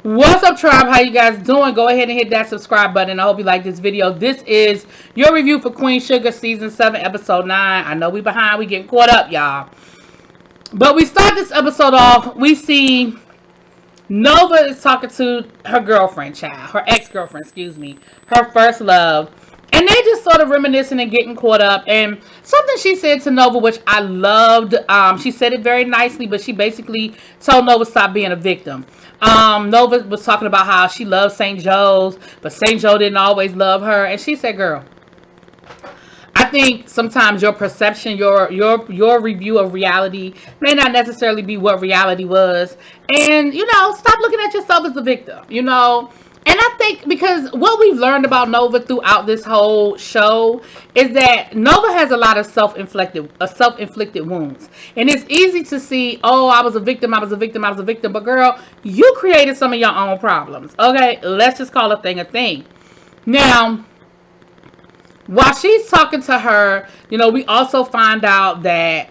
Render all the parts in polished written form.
What's up, tribe? How you guys doing? Go ahead and hit that subscribe button. I hope you like this video. This is your review for Queen Sugar season 7 episode 9. I know we behind, we getting caught up, y'all, but we start this episode off. We see Nova is talking to her girlfriend, her ex-girlfriend, excuse me, her first love, and they just sort of reminiscing and getting caught up. And something she said to Nova, which I loved, she said it very nicely, but she basically told Nova stop being a victim. Nova was talking about how she loves St. Joe's, but St. Joe didn't always love her. And she said, girl, I think sometimes your perception, your review of reality may not necessarily be what reality was. And, stop looking at yourself as a victim, And I think because what we've learned about Nova throughout this whole show is that Nova has a lot of self-inflicted wounds. And it's easy to see, oh, I was a victim. But girl, you created some of your own problems. Okay, let's just call a thing a thing. Now, while she's talking to her, we also find out that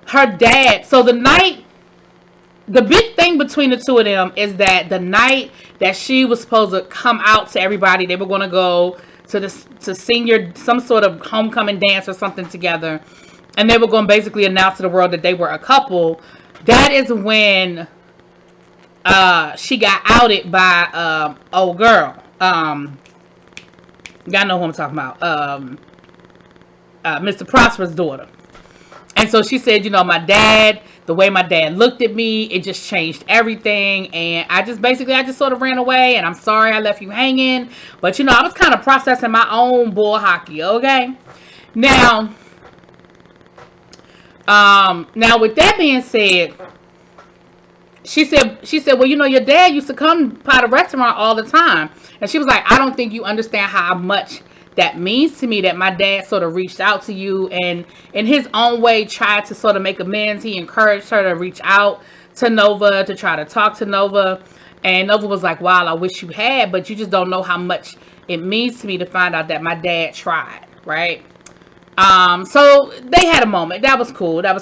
her dad, so the big thing between the two of them is that the night that she was supposed to come out to everybody, they were going to go to senior, some sort of homecoming dance or something together, and they were going to basically announce to the world that they were a couple. That is when she got outed by old girl. Y'all know who I'm talking about. Mr. Prosper's daughter. And so she said, the way my dad looked at me, it just changed everything. And I just sort of ran away. And I'm sorry I left you hanging. But, I was kind of processing my own bull hockey, okay? Now, with that being said, she said, well, your dad used to come by the restaurant all the time. And she was like, I don't think you understand how much that means to me that my dad sort of reached out to you and in his own way tried to sort of make amends. He encouraged her to reach out to Nova, to try to talk to Nova. And Nova was like, wow, I wish you had, but you just don't know how much it means to me to find out that my dad tried, right? So they had a moment. That was cool. I'm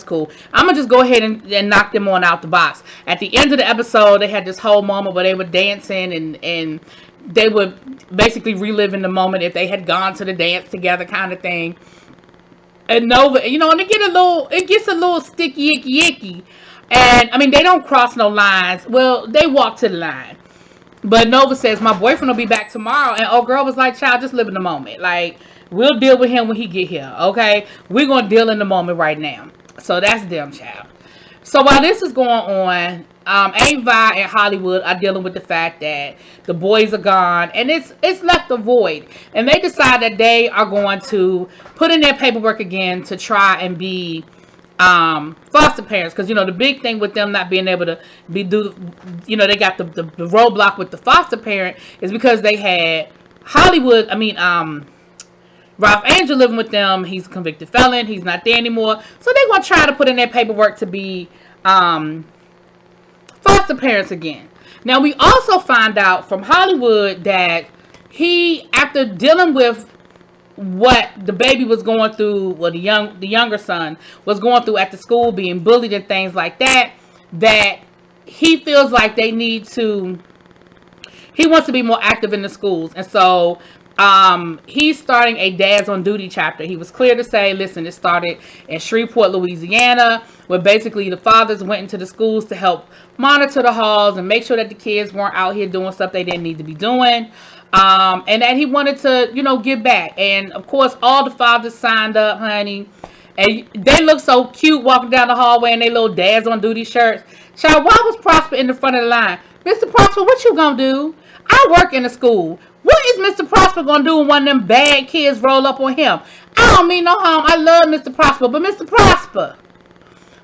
gonna just go ahead and knock them on out the box. At the end of the episode, they had this whole moment where they were dancing and they would basically reliving the moment if they had gone to the dance together, kind of thing. And Nova, and it gets a little sticky, icky. And I mean, they don't cross no lines. Well, they walk to the line. But Nova says, my boyfriend will be back tomorrow. And old girl was like, child, just live in the moment. Like, we'll deal with him when he get here, okay? We're going to deal in the moment right now. So that's them, child. So while this is going on, Ava and Hollywood are dealing with the fact that the boys are gone. And it's left a void. And they decide that they are going to put in their paperwork again to try and be foster parents, because the big thing with them not being able to they got the roadblock with the foster parent is because they had Ralph Angel living with them. He's a convicted felon. He's not there anymore, so they're gonna try to put in their paperwork to be foster parents again. Now we also find out from Hollywood that he, after dealing with what the baby was going through, well, the younger son was going through at the school, being bullied and things like that, that he feels like he wants to be more active in the schools. And so he's starting a Dads on Duty chapter. He was clear to say, listen, it started in Shreveport, Louisiana, where basically the fathers went into the schools to help monitor the halls and make sure that the kids weren't out here doing stuff they didn't need to be doing. And that he wanted to, give back. And of course, all the fathers signed up, honey. And they look so cute walking down the hallway in their little Dads on Duty shirts. Child, why was Prosper in the front of the line? Mr. Prosper, what you gonna do? I work in the school. What is Mr. Prosper gonna do when one of them bad kids roll up on him? I don't mean no harm. I love Mr. Prosper, but Mr. Prosper,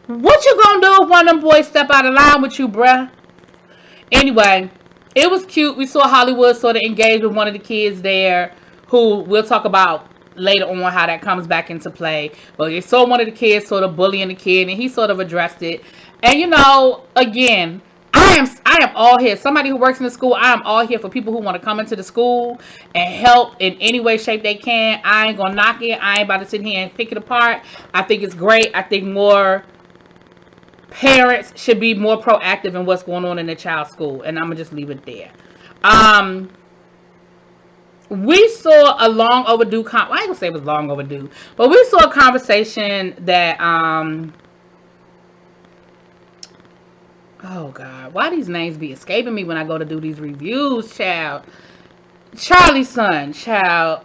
what you gonna do if one of them boys step out of line with you, bruh? Anyway, it was cute. We saw Hollywood sort of engage with one of the kids there, who we'll talk about later on how that comes back into play. But they saw one of the kids sort of bullying the kid, and he sort of addressed it. And again, I am all here. Somebody who works in the school, I am all here for people who want to come into the school and help in any way, shape they can. I ain't gonna knock it. I ain't about to sit here and pick it apart. I think it's great. I think more parents should be more proactive in what's going on in their child's school. And I'm going to just leave it there. We saw a long overdue, I ain't going to say it was long overdue, but we saw a conversation that, oh God, why these names be escaping me when I go to do these reviews, child? Charlie's son, child.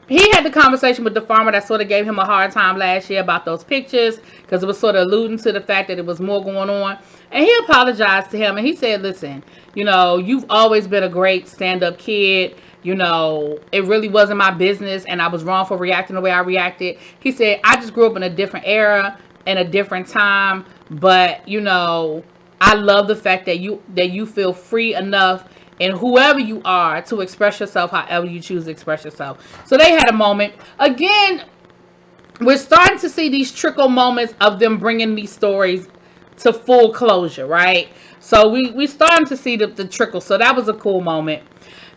He had the conversation with the farmer that sort of gave him a hard time last year about those pictures, because it was sort of alluding to the fact that it was more going on. And he apologized to him, and he said, listen, you know, you've always been a great stand-up kid. You know, it really wasn't my business, and I was wrong for reacting the way I reacted. He said, I just grew up in a different era and a different time, but, you know, I love the fact that you feel free enough and whoever you are to express yourself however you choose to express yourself. So they had a moment. Again, we're starting to see these trickle moments of them bringing these stories to full closure, right? So we starting to see the trickle. So that was a cool moment.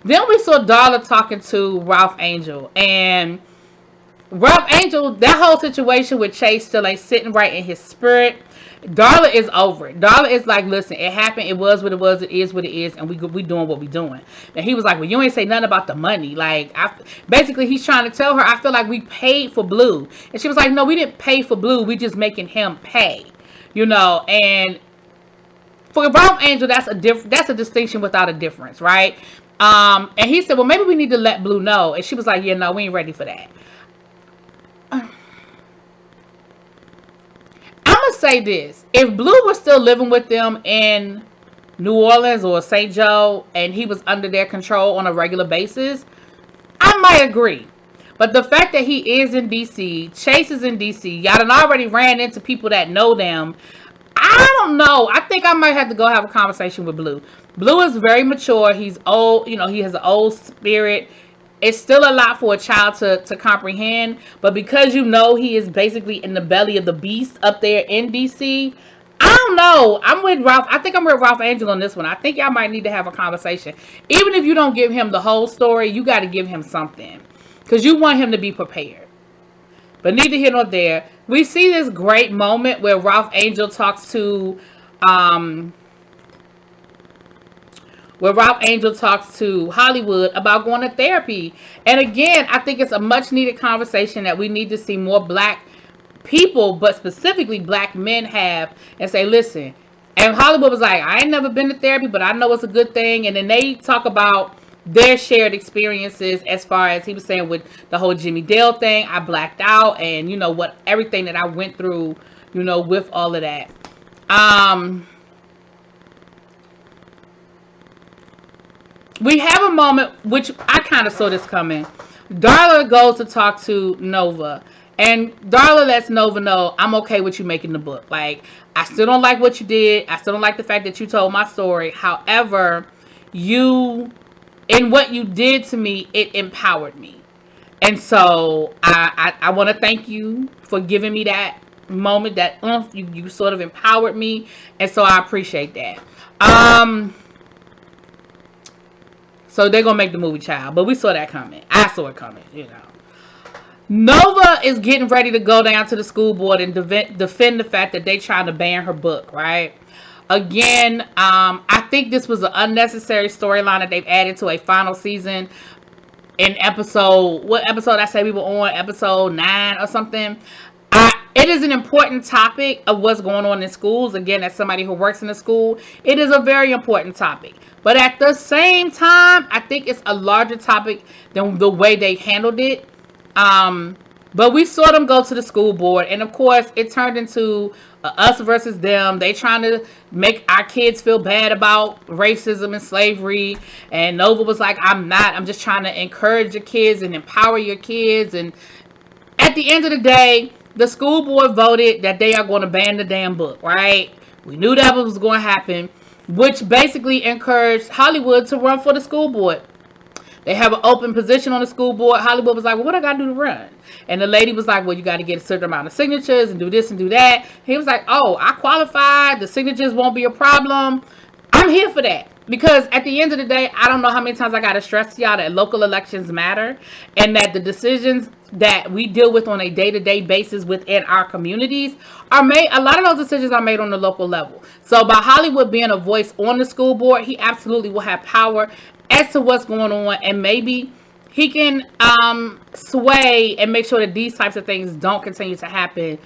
Then we saw Darla talking to Ralph Angel. And Ralph Angel, that whole situation with Chase still ain't sitting right in his spirit. Darla is over it. Darla is like, listen, it happened. It was what it was. It is what it is. And we doing what we doing. And he was like, well, you ain't say nothing about the money. Like, basically, he's trying to tell her, I feel like we paid for Blue. And she was like, no, we didn't pay for Blue. We just making him pay. You know, and for Ralph Angel, that's a distinction without a difference, right? And he said, well, maybe we need to let Blue know. And she was like, yeah, no, we ain't ready for that. I'm going to say this. If Blue was still living with them in New Orleans or St. Joe and he was under their control on a regular basis, I might agree. But the fact that he is in D.C., Chase is in D.C., y'all done already ran into people that know them, I don't know. I think I might have to go have a conversation with Blue. Blue is very mature. He's old. You know, he has an old spirit. It's still a lot for a child to comprehend. But because you know he is basically in the belly of the beast up there in D.C., I don't know. I'm with Ralph. I think I'm with Ralph Angel on this one. I think y'all might need to have a conversation. Even if you don't give him the whole story, you got to give him something. Because you want him to be prepared. But neither here nor there. We see this great moment where Ralph Angel talks to Hollywood about going to therapy. And again, I think it's a much needed conversation that we need to see more black people, but specifically black men have, and say, listen. And Hollywood was like, I ain't never been to therapy, but I know it's a good thing. And then they talk about their shared experiences, as far as he was saying with the whole Jimmy Dale thing. I blacked out, and you know what, everything that I went through, you know, with all of that. We have a moment, which I kind of saw this coming. Darla goes to talk to Nova, and Darla lets Nova know, I'm okay with you making the book. Like, I still don't like what you did. I still don't like the fact that you told my story. However, in what you did to me, it empowered me. And so I want to thank you for giving me that moment, that you sort of empowered me. And so I appreciate that. So they're going to make the movie, child. But we saw that coming. I saw it coming, you know. Nova is getting ready to go down to the school board and defend the fact that they trying to ban her book, right? Again, I think this was an unnecessary storyline that they've added to a final season in what episode I say we were on? Episode 9 or something. It is an important topic of what's going on in schools. Again, as somebody who works in a school, it is a very important topic. But at the same time, I think it's a larger topic than the way they handled it. But we saw them go to the school board, and of course, it turned into us versus them. They trying to make our kids feel bad about racism and slavery. And Nova was like, I'm just trying to encourage your kids and empower your kids. And at the end of the day, the school board voted that they are going to ban the damn book, right? We knew that was going to happen, which basically encouraged Hollywood to run for the school board. They have an open position on the school board. Hollywood was like, well, what I got to do to run? And the lady was like, well, you got to get a certain amount of signatures and do this and do that. He was like, oh, I qualified. The signatures won't be a problem. I'm here for that. because at the end of the day, I don't know how many times I got to stress to y'all that local elections matter, and that the decisions that we deal with on a day-to-day basis within our communities are made. A lot of those decisions are made on the local level. So by Hollywood being a voice on the school board, he absolutely will have power as to what's going on, and maybe he can sway and make sure that these types of things don't continue to happen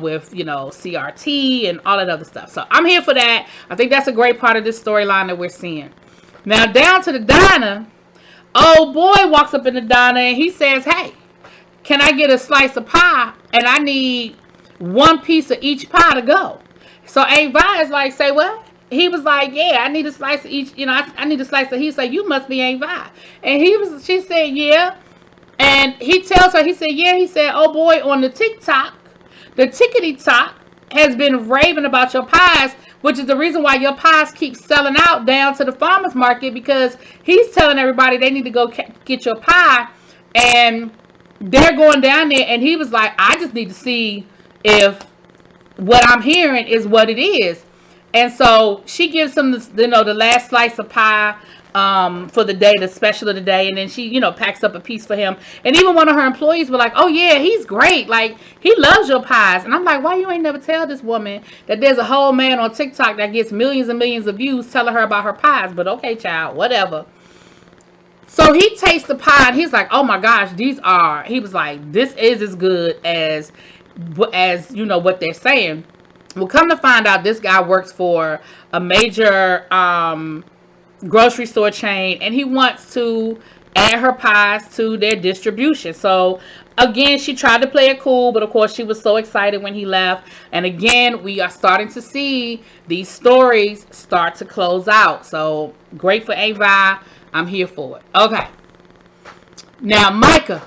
with, CRT and all that other stuff. So I'm here for that. I think that's a great part of this storyline that we're seeing. Now down to the diner, old boy walks up in the diner and he says, hey, can I get a slice of pie? And I need one piece of each pie to go. So Aunt Vi is like, say what? He was like, yeah, I need a slice of each, I need a slice of, he's like, you must be Aunt Vi. And she said, yeah. And he tells her, he said, yeah, he said, oh boy, on the TikTok, the tickety-tock has been raving about your pies, which is the reason why your pies keep selling out down to the farmer's market, because he's telling everybody they need to go get your pie, and they're going down there, and he was like, I just need to see if what I'm hearing is what it is. And so she gives him the last slice of pie for the day, the special of the day, and then she packs up a piece for him. And even one of her employees were like, oh yeah, he's great, like he loves your pies. And I'm like, why you ain't never tell this woman that there's a whole man on TikTok that gets millions and millions of views telling her about her pies? But okay, child, whatever. So he tastes the pie and he's like, oh my gosh, he was like, this is as good as what they're saying. Well, come to find out, this guy works for a major grocery store chain, and he wants to add her pies to their distribution. So again, she tried to play it cool, but of course she was so excited when he left. And again, we are starting to see these stories start to close out. So great for Aunt Vi. I'm here for it. Okay. Now Micah,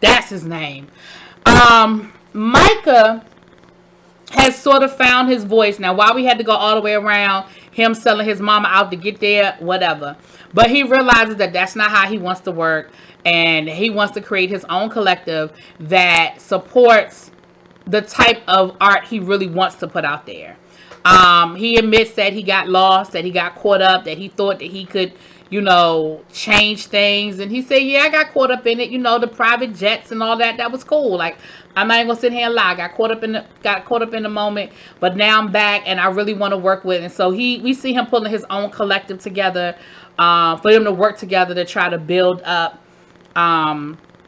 that's his name. Micah has sort of found his voice. Now, why we had to go all the way around him selling his mama out to get there, whatever. But he realizes that that's not how he wants to work, and he wants to create his own collective that supports the type of art he really wants to put out there. He admits that he got lost, that he got caught up, that he thought that he could change things. And he said, yeah, I got caught up in it, the private jets and all that. That was cool. Like, I'm not even gonna sit here and lie. Got caught up in the moment, but now I'm back and I really want to work with. And so we see him pulling his own collective together, for them to work together to try to build up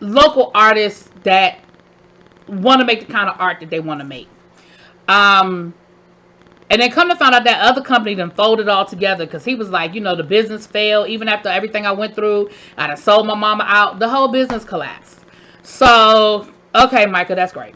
local artists that want to make the kind of art that they want to make. And then come to find out that other company then folded all together, because he was like, the business failed. Even after everything I went through, I done sold my mama out. The whole business collapsed. So, okay, Micah, that's great.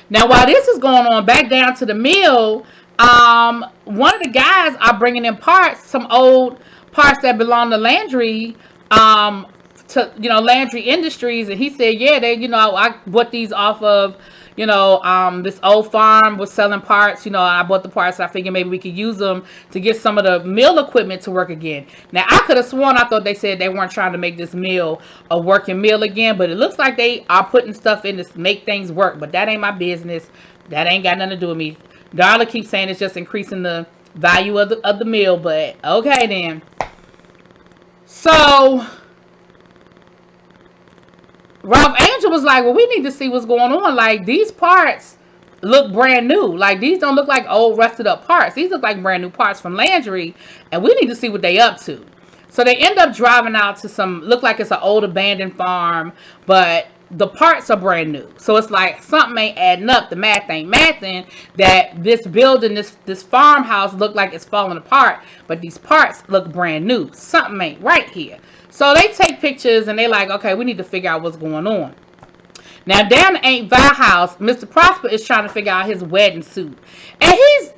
Now, while this is going on, back down to the mill, one of the guys are bringing in some old parts that belong to Landry, Landry Industries. And he said, yeah, I bought these off of, this old farm was selling parts, I bought the parts. I figured maybe we could use them to get some of the mill equipment to work again. Now, I could have sworn, I thought they said they weren't trying to make this mill a working mill again, but it looks like they are putting stuff in to make things work. But that ain't my business. That ain't got nothing to do with me. Darla keeps saying it's just increasing the value of the mill, but okay then. So Ralph Angel was like, well, we need to see what's going on. Like, these parts look brand new. Like, these don't look like old rusted up parts. These look like brand new parts from Landry, and we need to see what they up to. So they end up driving out to look like it's an old abandoned farm, but the parts are brand new. So it's like something ain't adding up. The math ain't mathing, that this building, this farmhouse look like it's falling apart, but these parts look brand new. Something ain't right here. So they take pictures and they like, okay, we need to figure out what's going on. Now down at Aunt Vi's house, Mr. Prosper is trying to figure out his wedding suit. And he's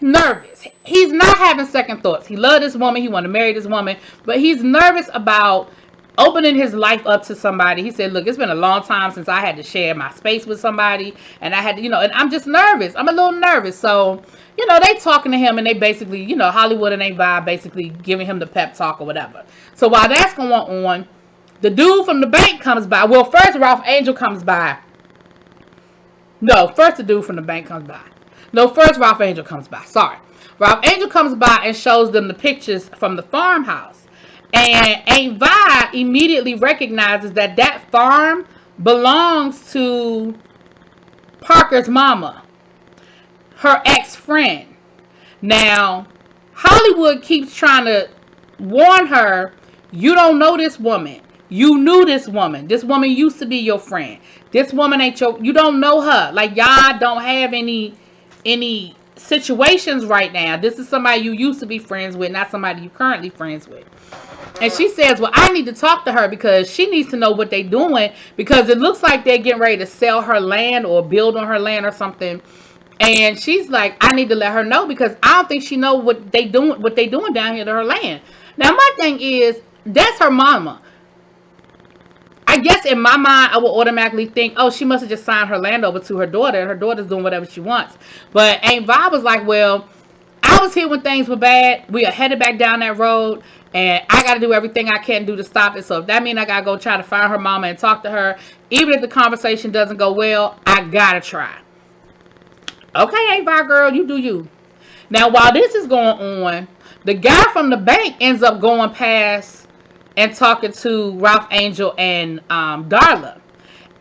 nervous. He's not having second thoughts. He loved this woman. He wanted to marry this woman. But he's nervous about opening his life up to somebody. He said, look, it's been a long time since I had to share my space with somebody. And I had to, and I'm just nervous. I'm a little nervous. So, they talking to him and they basically, Hollywood and Aunt Vi basically giving him the pep talk or whatever. So while that's going on, the dude from the bank comes by. Well, first Ralph Angel comes by. No, first the dude from the bank comes by. No, first Ralph Angel comes by. Sorry. Ralph Angel comes by and shows them the pictures from the farmhouse. And Aunt Vi immediately recognizes that that farm belongs to Parker's mama, her ex-friend. Now, Hollywood keeps trying to warn her, you don't know this woman. You knew this woman. This woman used to be your friend. This woman ain't you don't know her. Like, y'all don't have any situations right now. This is somebody you used to be friends with, not somebody you currently friends with. And she says, well, I need to talk to her because she needs to know what they're doing, because it looks like they're getting ready to sell her land or build on her land or something. And she's like, I need to let her know because I don't think she know what they doing down here to her land. Now, my thing is, that's her mama. I guess in my mind, I will automatically think, oh, she must have just signed her land over to her daughter, and her daughter's doing whatever she wants. But Aunt Vi was like, well, I was here when things were bad. We are headed back down that road, and I got to do everything I can do to stop it. So if that means I got to go try to find her mama and talk to her, even if the conversation doesn't go well, I got to try. Okay, Aunt Vi girl, you do you. Now, while this is going on, the guy from the bank ends up going past and talking to Ralph Angel and Darla.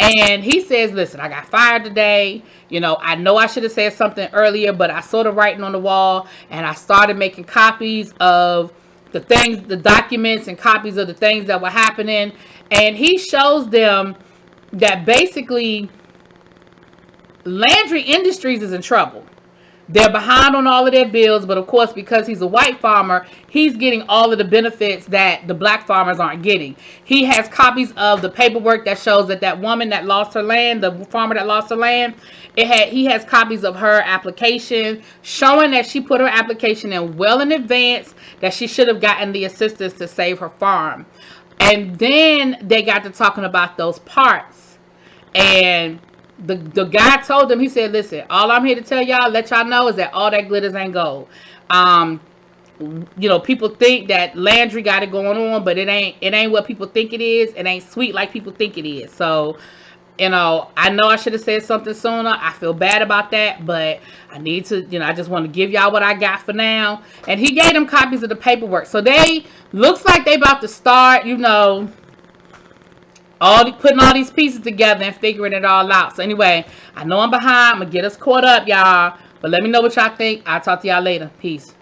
And he says, listen, I got fired today. You know I should have said something earlier, but I saw the writing on the wall and I started making copies of the things, the documents and copies of the things that were happening. And he shows them that basically Landry Industries is in trouble. They're behind on all of their bills, but of course, because he's a white farmer, he's getting all of the benefits that the black farmers aren't getting. He has copies of the paperwork that shows that woman that lost her land, the farmer that lost her land, he has copies of her application showing that she put her application in well in advance, that she should have gotten the assistance to save her farm. And then they got to talking about those parts, and the guy told them, he said, listen, all I'm here to tell y'all, let y'all know, is that all that glitters ain't gold. People think that Landry got it going on, but it ain't what people think it is. It ain't sweet like people think it is. So, I know I should have said something sooner. I feel bad about that, but I need to, I just want to give y'all what I got for now. And he gave them copies of the paperwork. So they, looks like they about to start, putting all these pieces together and figuring it all out. So anyway, I know I'm behind. I'm going to get us caught up, y'all. But let me know what y'all think. I'll talk to y'all later. Peace.